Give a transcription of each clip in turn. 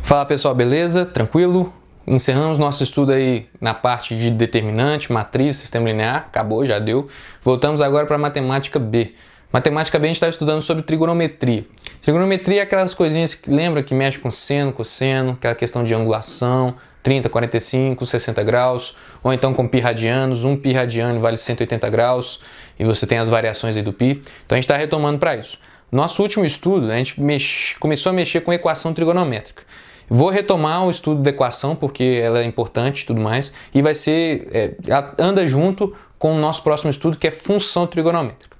Fala pessoal, beleza? Tranquilo? Encerramos nosso estudo aí na parte de determinante, matriz, sistema linear. Acabou, já deu. Voltamos agora para matemática B. Matemática B a gente está estudando sobre trigonometria. Trigonometria é aquelas coisinhas que lembra que mexe com seno, cosseno, aquela questão de angulação, 30, 45, 60 graus, ou então com pi radianos, 1 pi radiano vale 180 graus, e você tem as variações aí do pi. Então a gente está retomando para isso. Nosso último estudo, a gente começou a mexer com equação trigonométrica. Vou retomar o estudo da equação porque ela é importante e tudo mais, e vai ser, anda junto com o nosso próximo estudo, que é função trigonométrica.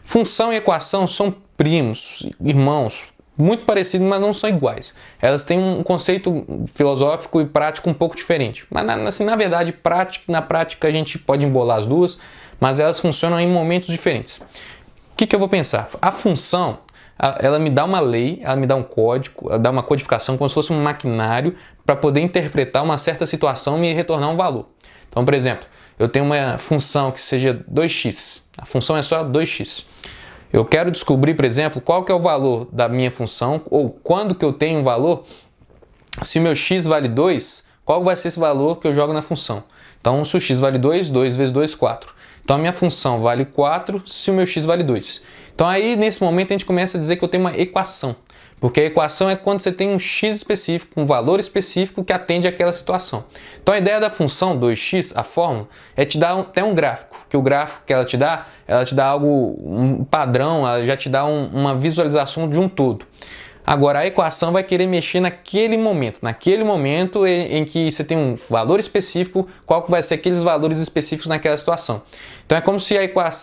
Função e equação são primos, irmãos, muito parecidos, mas não são iguais. Elas têm um conceito filosófico e prático um pouco diferente. Mas, assim, na verdade, na prática a gente pode embolar as duas, mas elas funcionam em momentos diferentes. O que eu vou pensar? A função, ela me dá uma lei, ela me dá um código, ela dá uma codificação como se fosse um maquinário para poder interpretar uma certa situação e me retornar um valor. Então, por exemplo, eu tenho uma função que seja 2x. A função é só 2x. Eu quero descobrir, por exemplo, qual que é o valor da minha função ou quando que eu tenho um valor. Se o meu x vale 2, qual vai ser esse valor que eu jogo na função? Então, se o x vale 2, 2 vezes 2, 4. Então, a minha função vale 4 se o meu x vale 2. Então, aí, nesse momento, a gente começa a dizer que eu tenho uma equação. Porque a equação é quando você tem um x específico, um valor específico que atende àquela situação. Então, a ideia da função 2x, a fórmula, é te dar até um gráfico. Que o gráfico que ela te dá algo, um padrão, ela já te dá uma visualização de um todo. Agora, a equação vai querer mexer naquele momento em que você tem um valor específico, qual que vai ser aqueles valores específicos naquela situação. Então, é como se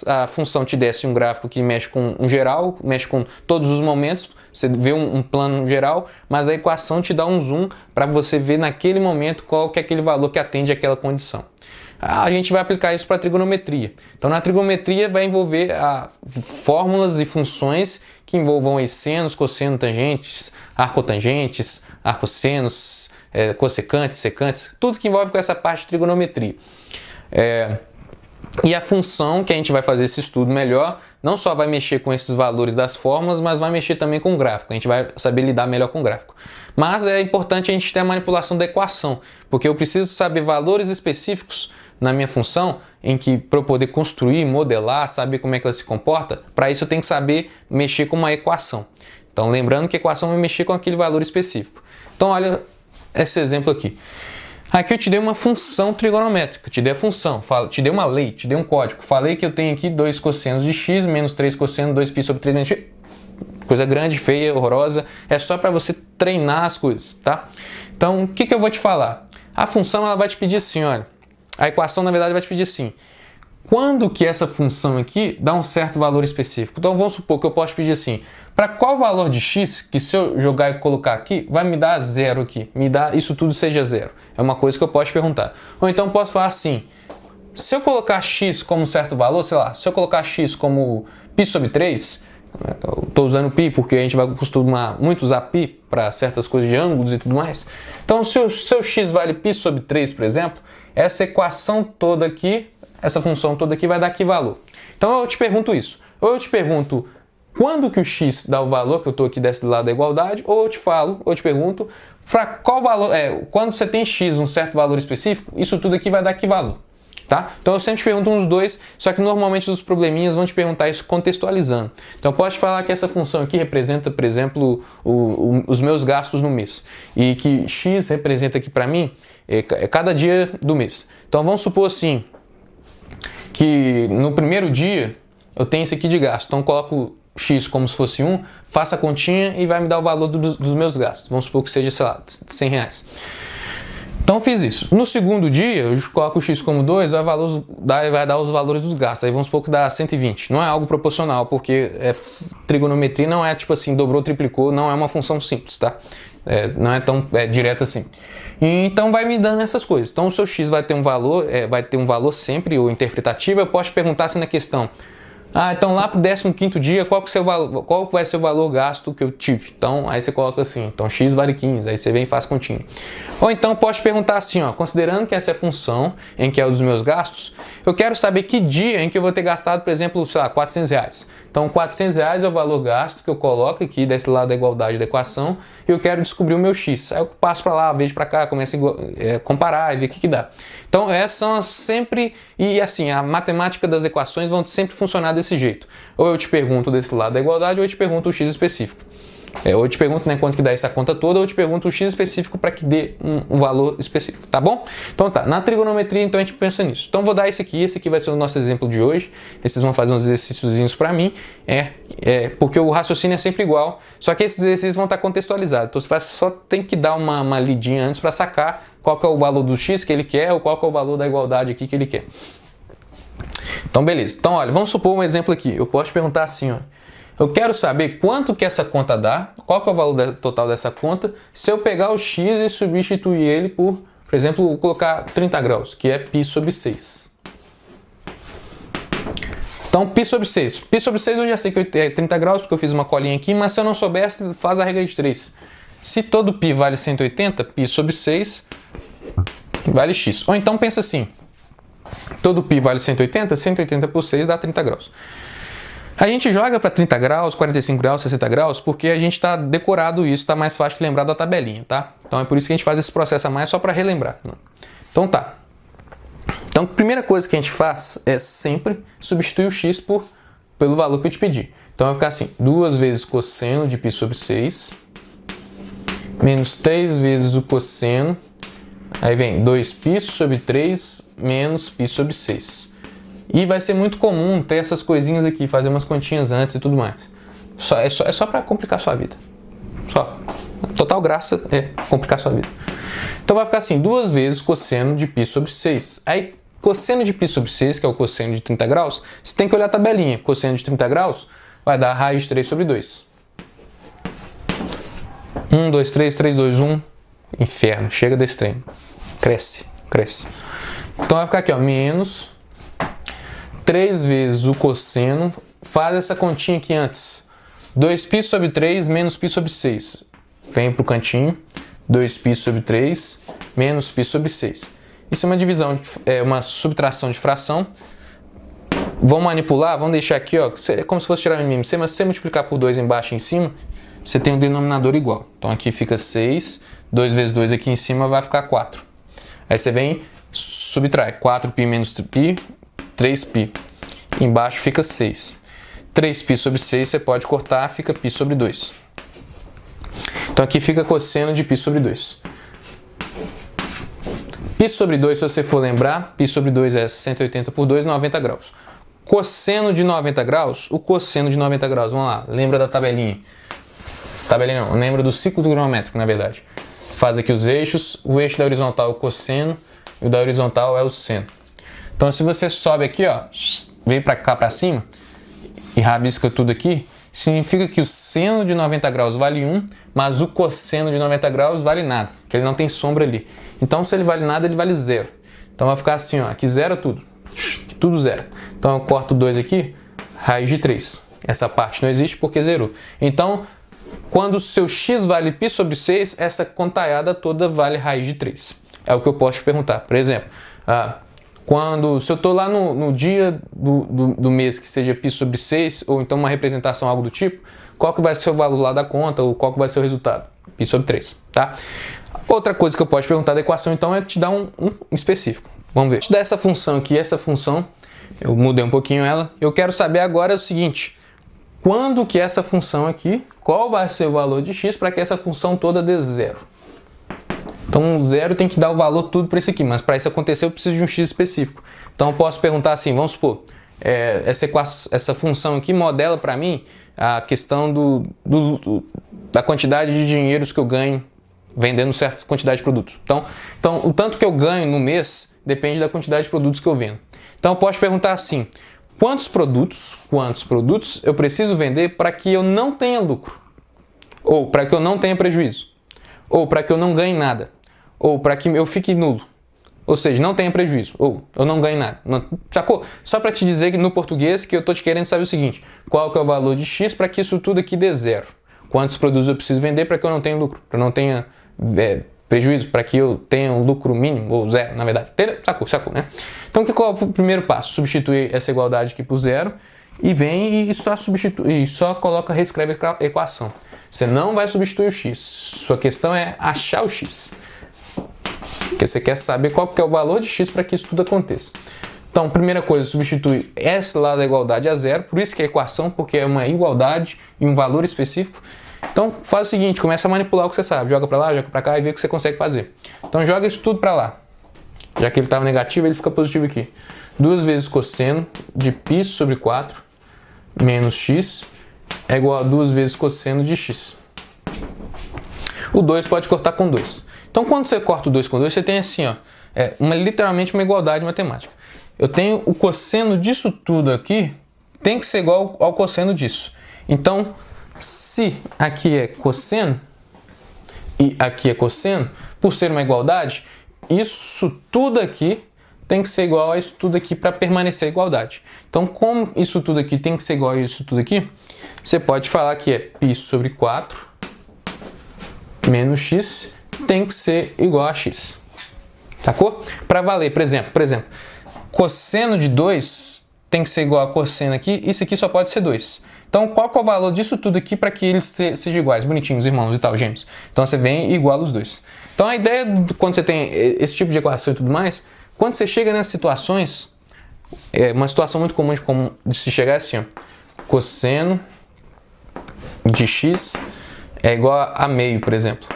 a função te desse um gráfico que mexe com um geral, mexe com todos os momentos, você vê um plano geral, mas a equação te dá um zoom para você ver naquele momento qual que é aquele valor que atende àquela condição. A gente vai aplicar isso para a trigonometria. Então, na trigonometria vai envolver fórmulas e funções que envolvam aí senos, cossenos, tangentes, arcotangentes, arcossenos, cossecantes, secantes, tudo que envolve com essa parte de trigonometria. E a função, que a gente vai fazer esse estudo melhor, não só vai mexer com esses valores das fórmulas, mas vai mexer também com o gráfico. A gente vai saber lidar melhor com o gráfico. Mas é importante a gente ter a manipulação da equação, porque eu preciso saber valores específicos na minha função, para eu poder construir, modelar, saber como é que ela se comporta. Para isso eu tenho que saber mexer com uma equação. Então, lembrando que a equação vai mexer com aquele valor específico. Então, olha esse exemplo aqui. Aqui eu te dei uma função trigonométrica, te dei a função, te dei uma lei, te dei um código. Falei que eu tenho aqui 2 cossenos de x menos 3 cossenos, 2π sobre 3 menos x. Coisa grande, feia, horrorosa. É só para você treinar as coisas, tá? Então, o que eu vou te falar? A função ela vai te pedir assim, olha. A equação, na verdade, vai te pedir assim. Quando que essa função aqui dá um certo valor específico? Então, vamos supor que eu posso pedir assim. Para qual valor de x, que se eu jogar e colocar aqui, vai me dar zero aqui? Me dá isso tudo seja zero. É uma coisa que eu posso perguntar. Ou então eu posso falar assim. Se eu colocar x como um certo valor, sei lá, se eu colocar x como π sobre 3, eu estou usando π porque a gente vai costumar muito usar π para certas coisas de ângulos e tudo mais. Então, se o seu x vale π sobre 3, por exemplo, essa equação toda aqui, essa função toda aqui vai dar que valor? Então, eu te pergunto isso. Ou eu te pergunto quando que o x dá o valor, que eu estou aqui desse lado da igualdade, ou eu te pergunto para qual valor, quando você tem x um certo valor específico, isso tudo aqui vai dar que valor. Tá? Então eu sempre te pergunto uns dois, só que normalmente os probleminhas vão te perguntar isso contextualizando. Então eu posso te falar que essa função aqui representa, por exemplo, os meus gastos no mês. E que x representa aqui para mim cada dia do mês. Então vamos supor assim, que no primeiro dia eu tenho esse aqui de gasto. Então eu coloco x como se fosse 1, faço a continha e vai me dar o valor dos meus gastos. Vamos supor que seja, sei lá, R$100. Então eu fiz isso. No segundo dia, eu coloco o x como 2, vai dar os valores dos gastos. Aí vamos supor que dá 120. Não é algo proporcional, porque trigonometria não é tipo assim, dobrou, triplicou, não é uma função simples, tá? Não é tão direta assim. Então vai me dando essas coisas. Então o seu x vai ter um valor sempre, ou interpretativo. Eu posso perguntar assim na questão, Então lá pro 15º dia, qual que vai ser o valor gasto que eu tive? Então, aí você coloca assim, então x vale 15, aí você vem e faz continha. Ou então posso te perguntar assim, ó, considerando que essa é a função em que é o dos meus gastos, eu quero saber que dia em que eu vou ter gastado, por exemplo, sei lá, R$400. Então, R$400 é o valor gasto que eu coloco aqui desse lado da igualdade da equação e eu quero descobrir o meu x. Aí eu passo para lá, vejo para cá, começo a comparar e ver o que dá. Então, essas são sempre... E assim, a matemática das equações vão sempre funcionar desse jeito. Ou eu te pergunto desse lado da igualdade, ou eu te pergunto o x específico. Ou eu te pergunto, né, quanto que dá essa conta toda, ou eu te pergunto o x específico para que dê um valor específico, tá bom? Então tá, na trigonometria então a gente pensa nisso. Então vou dar esse aqui vai ser o nosso exemplo de hoje. Esses vão fazer uns exercíciozinhos para mim, porque o raciocínio é sempre igual, só que esses exercícios vão estar contextualizados. Então você só tem que dar uma lidinha antes para sacar qual que é o valor do x que ele quer, ou qual que é o valor da igualdade aqui que ele quer. Então beleza, então olha, vamos supor um exemplo aqui. Eu posso te perguntar assim, ó. Eu quero saber quanto que essa conta dá, qual que é o valor total dessa conta, se eu pegar o x e substituir ele por exemplo, colocar 30 graus, que é π sobre 6. Então, π sobre 6. Π sobre 6 eu já sei que é 30 graus, porque eu fiz uma colinha aqui, mas se eu não soubesse, faz a regra de 3. Se todo π vale 180, π sobre 6 vale x. Ou então pensa assim, todo π vale 180, 180 por 6 dá 30 graus. A gente joga para 30 graus, 45 graus, 60 graus, porque a gente está decorado isso, está mais fácil de lembrar da tabelinha, tá? Então é por isso que a gente faz esse processo a mais, só para relembrar. Então tá. Então a primeira coisa que a gente faz é sempre substituir o x pelo valor que eu te pedi. Então vai ficar assim, 2 vezes cosseno de π sobre 6, menos 3 vezes o cosseno, aí vem 2π sobre 3 menos π sobre 6. E vai ser muito comum ter essas coisinhas aqui, fazer umas continhas antes e tudo mais. É só para complicar a sua vida. Só. Total graça é complicar a sua vida. Então vai ficar assim, 2 vezes cosseno de π sobre 6. Aí, cosseno de π sobre 6, que é o cosseno de 30 graus, você tem que olhar a tabelinha. Cosseno de 30 graus vai dar raiz de 3 sobre 2. 1, 2, 3, 3, 2, 1. Inferno, chega desse trem. Cresce, cresce. Então vai ficar aqui, ó, menos 3 vezes o cosseno, faz essa continha aqui antes. 2π sobre 3 menos π sobre 6. Vem para o cantinho. 2π sobre 3 menos π sobre 6. Isso é uma divisão, uma subtração de fração. Vamos manipular, vamos deixar aqui, ó, é como se fosse tirar o mínimo, mas se você multiplicar por 2 embaixo e em cima, você tem um denominador igual. Então aqui fica 6, 2 vezes 2 aqui em cima vai ficar 4. Aí você vem, subtrai 4π menos π, 3π. Embaixo fica 6. 3π sobre 6 você pode cortar, fica π sobre 2. Então aqui fica cosseno de π sobre 2. Π sobre 2, se você for lembrar, π sobre 2 é 180 por 2, 90 graus. Cosseno de 90 graus, o cosseno de 90 graus, vamos lá, lembra da tabelinha. Tabelinha não, lembra do ciclo trigonométrico, na verdade. Faz aqui os eixos, o eixo da horizontal é o cosseno e o da horizontal é o seno. Então se você sobe aqui, ó, vem para cá para cima e rabisca tudo aqui, significa que o seno de 90 graus vale 1, mas o cosseno de 90 graus vale nada, porque ele não tem sombra ali. Então se ele vale nada, ele vale 0. Então vai ficar assim, ó, aqui zero tudo. Aqui tudo zero. Então eu corto 2 aqui, raiz de 3. Essa parte não existe porque zerou. Então, quando o seu x vale π sobre 6, essa contaiada toda vale raiz de 3. É o que eu posso te perguntar. Por exemplo, se eu estou lá no dia do mês que seja π sobre 6, ou então uma representação, algo do tipo, qual que vai ser o valor lá da conta, ou qual que vai ser o resultado? π sobre 3, tá? Outra coisa que eu posso te perguntar da equação, então, é te dar um específico. Vamos ver. Deixa eu dar essa função aqui, essa função, eu mudei um pouquinho ela. Eu quero saber agora o seguinte, quando que essa função aqui, qual vai ser o valor de x para que essa função toda dê 0? Então, 0 tem que dar o valor tudo para isso aqui, mas para isso acontecer eu preciso de um x específico. Então, eu posso perguntar assim, vamos supor, essa função aqui modela para mim a questão da quantidade de dinheiros que eu ganho vendendo certa quantidade de produtos. Então, o tanto que eu ganho no mês depende da quantidade de produtos que eu vendo. Então, eu posso perguntar assim, quantos produtos eu preciso vender para que eu não tenha lucro? Ou para que eu não tenha prejuízo? Ou para que eu não ganhe nada? Ou para que eu fique nulo? Ou seja, não tenha prejuízo, ou eu não ganho nada. Não, sacou? Só para te dizer que no português que eu tô te querendo saber o seguinte: qual que é o valor de X para que isso tudo aqui dê zero? Quantos produtos eu preciso vender para que eu não tenha lucro, para eu não tenha prejuízo, para que eu tenha um lucro mínimo, ou zero, na verdade. Sacou, né? Então, qual é o primeiro passo? Substituir essa igualdade aqui por zero e vem e só substitui, reescreve a equação. Você não vai substituir o X. Sua questão é achar o X. Porque você quer saber qual que é o valor de X para que isso tudo aconteça. Então, primeira coisa, substitui esse lado da igualdade a zero, por isso que é equação, porque é uma igualdade e um valor específico. Então, faz o seguinte, começa a manipular o que você sabe. Joga para lá, joga para cá e vê o que você consegue fazer. Então, joga isso tudo para lá. Já que ele estava negativo, ele fica positivo aqui. 2 vezes cosseno de π sobre 4 menos x é igual a 2 vezes cosseno de x. O 2 pode cortar com 2. Então, quando você corta o 2 com 2, você tem assim, ó, literalmente uma igualdade matemática. Eu tenho o cosseno disso tudo aqui, tem que ser igual ao cosseno disso. Então, se aqui é cosseno e aqui é cosseno, por ser uma igualdade, isso tudo aqui tem que ser igual a isso tudo aqui para permanecer a igualdade. Então, como isso tudo aqui tem que ser igual a isso tudo aqui, você pode falar que é π sobre 4 menos x tem que ser igual a x. Sacou? Para valer, por exemplo, cosseno de 2 tem que ser igual a cosseno aqui, isso aqui só pode ser 2. Então, qual que é o valor disso tudo aqui para que eles sejam iguais, bonitinhos, irmãos e tal, gêmeos? Então, você vem e iguala os dois. Então, a ideia, quando você tem esse tipo de equação e tudo mais, quando você chega nessas situações, uma situação muito comum de se chegar assim, ó, cosseno de x é igual a meio, por exemplo.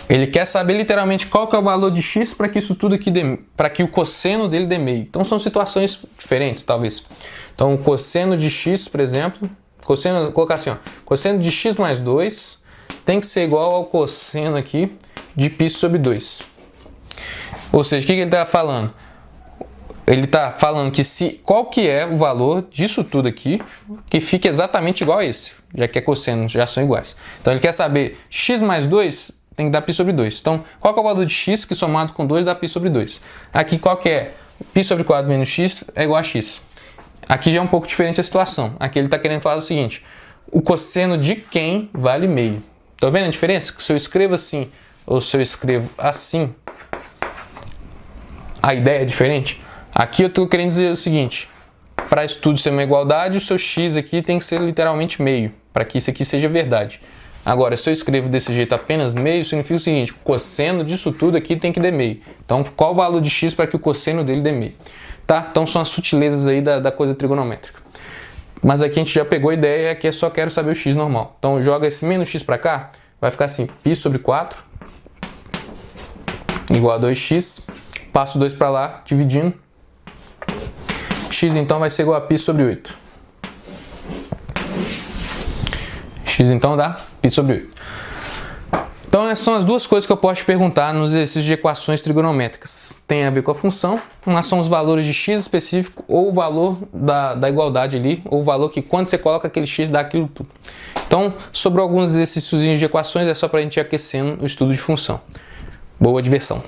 Ele quer saber literalmente qual que é o valor de x para que isso tudo aqui para que o cosseno dele dê meio. Então são situações diferentes, talvez. Então o cosseno de x, por exemplo, vou colocar assim, ó, cosseno de x mais 2 tem que ser igual ao cosseno aqui de π sobre 2. Ou seja, o que ele está falando? Ele está falando que qual que é o valor disso tudo aqui que fique exatamente igual a esse, já que é cosseno, já são iguais. Então ele quer saber x mais 2 tem que dar π sobre 2. Então, qual que é o valor de x que somado com 2 dá π sobre 2? Aqui, qual que é? π sobre 4 menos x é igual a x. Aqui já é um pouco diferente a situação. Aqui ele está querendo falar o seguinte: o cosseno de quem vale meio. Tá vendo a diferença? Se eu escrevo assim ou se eu escrevo assim, a ideia é diferente. Aqui eu estou querendo dizer o seguinte: para isso tudo ser uma igualdade, o seu x aqui tem que ser literalmente meio, para que isso aqui seja verdade. Agora, se eu escrevo desse jeito apenas meio, significa o seguinte: o cosseno disso tudo aqui tem que dar meio. Então, qual o valor de x para que o cosseno dele dê meio? Tá? Então, são as sutilezas aí da coisa trigonométrica. Mas aqui a gente já pegou a ideia, aqui eu só quero saber o x normal. Então, joga esse menos x para cá, vai ficar assim, π sobre 4 igual a 2x, passo 2 para lá, dividindo. X então vai ser igual a π sobre 8. X então dá π sobre 8. Então essas são as duas coisas que eu posso te perguntar nos exercícios de equações trigonométricas. Tem a ver com a função, mas são os valores de x específico ou o valor da igualdade ali, ou o valor que quando você coloca aquele x dá aquilo tudo. Então, sobre alguns exercícios de equações é só para a gente ir aquecendo o estudo de função. Boa diversão!